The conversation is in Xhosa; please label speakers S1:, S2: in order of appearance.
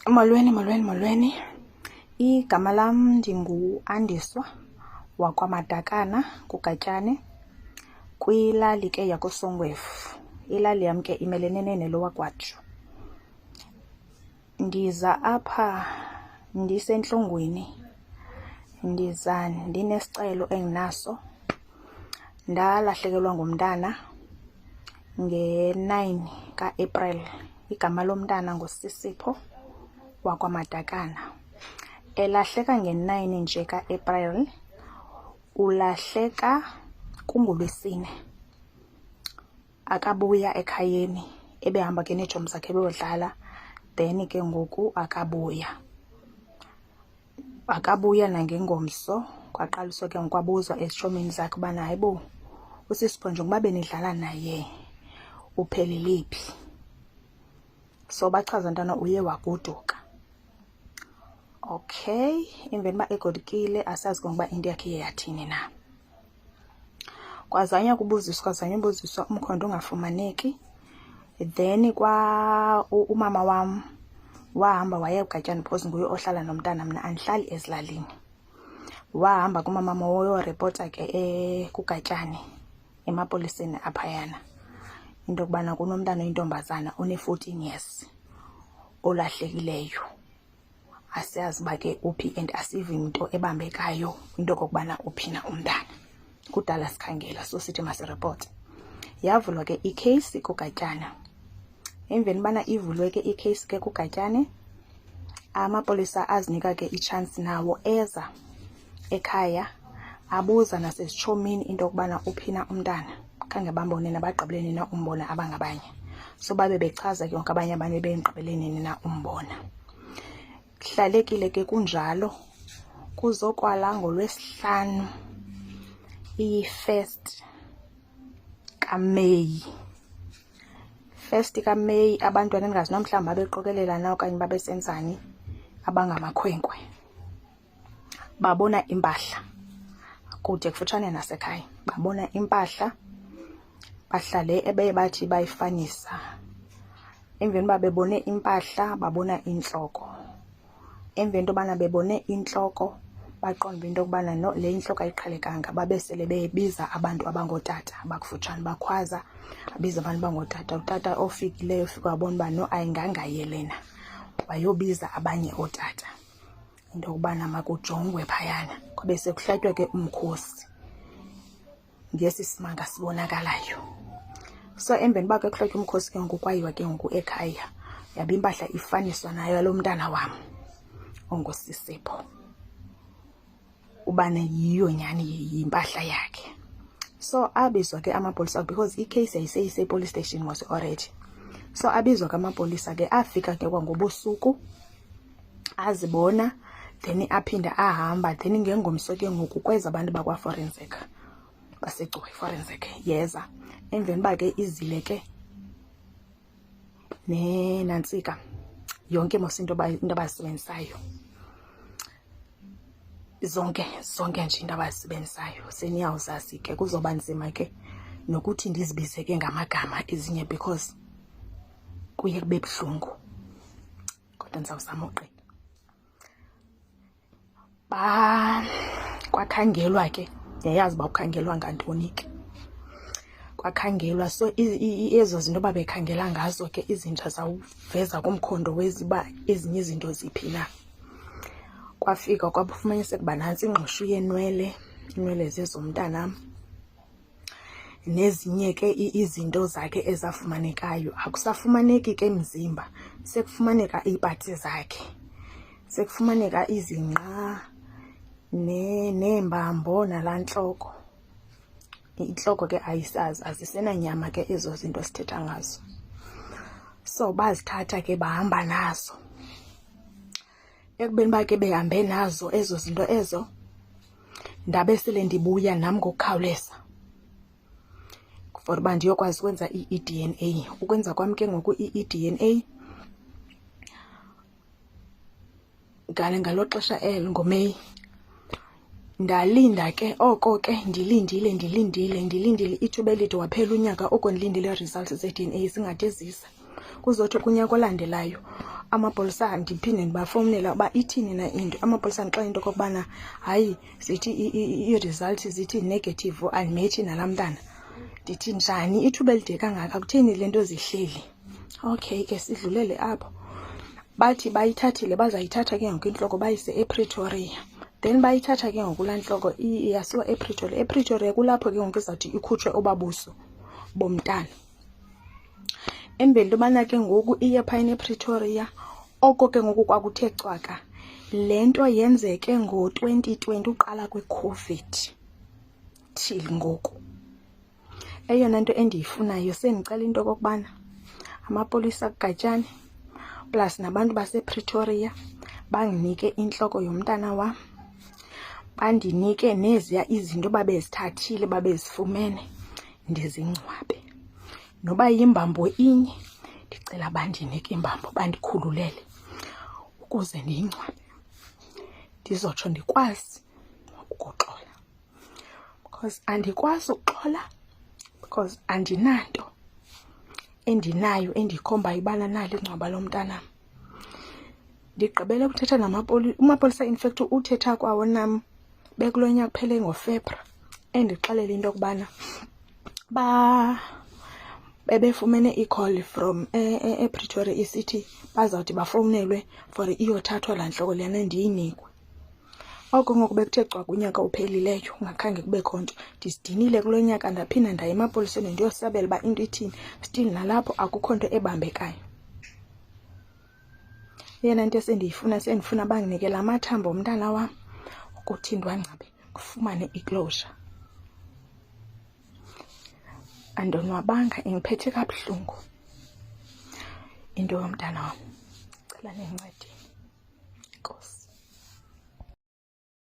S1: Molweni. Igama lam ndingu-Andiswa wakwaMadakana kuGatyane, kwilali ke yakoSongwevu. Ilali yam ke imelene nelo waGwatyu. Ndiza apha ndisentlungwini, ndiza ndinesicelo enginaso. Ndalahlekelwa ngumntana nge-9 ka-April. Igama lomntana nguSisipho wakwaMadakana. Elahleka nge-9 nje ka-April, ulahleka kungoLwesine. Akabuya ekhayeni, ebehamba ke neetshomi zakhe beyodlala, then ke ngoku akabuya nangengomso. Kwaqaliswa ke ngokwabuzwa ezitshomini zakhe ubana hayibo, uSisipho njengokuba benidlala naye uphelele phi. So bachaza ntana uye wagoduka. Okay, emveni uba egodukile asazi ke ngokuba into yakhe yathini na. Kwazanywa ubuziswa umkhondo ungafumaneki. Then umama wam wahamba waya eGatyane because nguye ohlala nomntana, mna andihlali ezilalini. Wahamba kumamam wayoripota ke kuGatyane emapoliseni aphayana into yokubana kunomntana oyintombazana one-14 years olahlekileyo. Asiyazi uba ke uphi and asivi into ebambekayo into okokubana uphi na umntana. Kudala sikhangela, so sithi masiripote. Yavulwa ke ikheyisi kuGatyane. Emveni bana ivulwe ke ikheyisi ke kuGatyane, amapolisa azinika ke i-chance nawo eza ekhaya abuza nasezitshomini into yokubana uphi na umntana. Khange bambone nabagqibeleni na umbona abangabanye. So babe bechaza ke ngoku abanye abantu bengqibeleni na umbona. Kuhlalekile ke kunjalo kuzokwala ngoLwesihlanu i-1 kaMeyi. 1 kaMeyi abantwana endingazi nomhlawumbi babeqokelela na okanye babesenzani abangamakhwenkwe. Babona impahla kude kufutshane nasekhaya. Babona impahla, bahlale ebebathi bayifanisa. Emveni uba bebone impahla babona intloko. Emveni into yobana bebone intloko baqonda into yokubana no, le intloko ayiqhelekanga. Babesele bebiza abantu abangootata bakufutshane, bakhwaza abiza abantu abangootata. Utata ofikileyo ufika wabona uba no, ayingangaye lena, wayobiza abanye ootata into yokubana makujongwe phayana. Kwabe sekuhlatywa ke umkhosi ngesi simanga sibonakalayo. So emveni uba ke kuhlatywa umkhosi ke ngoku kwayiwa ke ngoku ekhaya, yaba impahla ifaniswa nayo yalo mntana wam onguSisipho ubana yiyo nyani yimpahla yakhe. So abizwa ke amapolisa because icase yayiseyisepolice station was already. So abizwa ke amapolisa ke afika ke kwangobusuku azibona, then aphinda ahamba. Then ngengomso ke ngoku kweza abantu bakwa-forensic basegcuwa i-forensic yeza. Emveni uba ke izile ke nenantsika yonke mos into abazisebenzisayo, zonke nje into abazisebenzisayo seniyawuzazi ke. Kuzoba nzima ke nokuthi ndizibize ke ngamagama ezinye because kuye kube buhlungu, kodwa ndizawuzama uqina. Kwakhangelwa ke, yayazi uba kukhangelwa ngantoni ke. Kwakhangelwa, so ezo zinto babekhangela ngazo ke izinja zawuveza kumkhondo weziba ezinye izinto ziphi na. Kwafika kwafumaniseka uba nantsi ingqushu yenwele, iinwele zezomntanam, nezinye ke izinto zakhe ezafumanekayo. Akusafumaneki ke mzimba, sekufumaneka iipati zakhe, sekufumaneka izinqa neembambo nalaa ntloko. Intloko ke ayisazi, azisenanyama ke ezo zinto sithetha ngazo. So bazithatha ke bahamba nazo. Ekubeni uba ke behambe nazo ezo zinto ezo, ndabe sele ndibuya nam ngokukhawuleza for uba ndiyokwazi ukwenza i-DNA. Ukwenza kwam ke ngoku i-DNA ngalo xesha ngoMeyi. Ndalinda ke oko ke ndilindile ithuba elide, waphela unyaka oko ndilindile results ze-DNA zingade ziza. Kuzothi kunyaka olandelayo amapolisa ndiphinde ndibafowunela uba ithini na into. Amapolisa ndixela into okokubana hayi zithi ii-results zithi negative andimethi nalaa mntana. Ndithi njani ithuba elide kangaka, kutheni le nto zihleli? Okay ke sidlulele apho. Bathi bayithathile, bazayithatha ke ngoku intloko bayise ePretoria. Then bayithatha ke ngoku laa ntloko yasiwa ePretoria. EPretoria kulapho ke ngoku izawuthi ikhutshwe obabuso bomntana. Embeli tobana ke ngoku iye phayini ePretoria, oko ke ngoku kwakuthe cwaka. Le nto yenzeke ngo-2020 uqala kwe-COVID till ngoku. Eyona nto endiyifunayo sendicela into okokubana amapolisa kuGatyane plus nabantu basePretoria banginike intloko yomntana wam, bandinike neziya izinto babezithathile babezifumene ndizingcwabe. Noba yimbambo inye, ndicela bandinike imbambo bandikhululele ukuze ndiyingcwabe, ndizotsho ndikwazi ukuxola. Because andikwazi ukuxola, because andinanto endinayo endikhombayo ubana nalo ingcwaba lomntanam. Ndigqibele ukuthetha umapolisa in fact uthetha kwawo nam bekulo nyaka kuphele ngoFebruary, endixelela into yokubana bebefumene i-call from ePretoria isithi bazawuthi bafowunelwe for iyothathwa laa ntloko lena ndiyinikwe. Oko ngoku bekuthe cwaka unyaka uphelileyo ungakhange kubekho nto. Ndisidinile kulo nyaka, ndaphinda ndaya emapoliseni ndiyosabela uba into ithini. Still nalapho akukho nto ebambekayo. Yena nto sendifuna banginike la mathambo omntana wam ukuthi ndiwangcwabe kufumane i-closure. Andonwabanga, ingiphethe kabuhlungu into yomntana wam. Cela nindincede.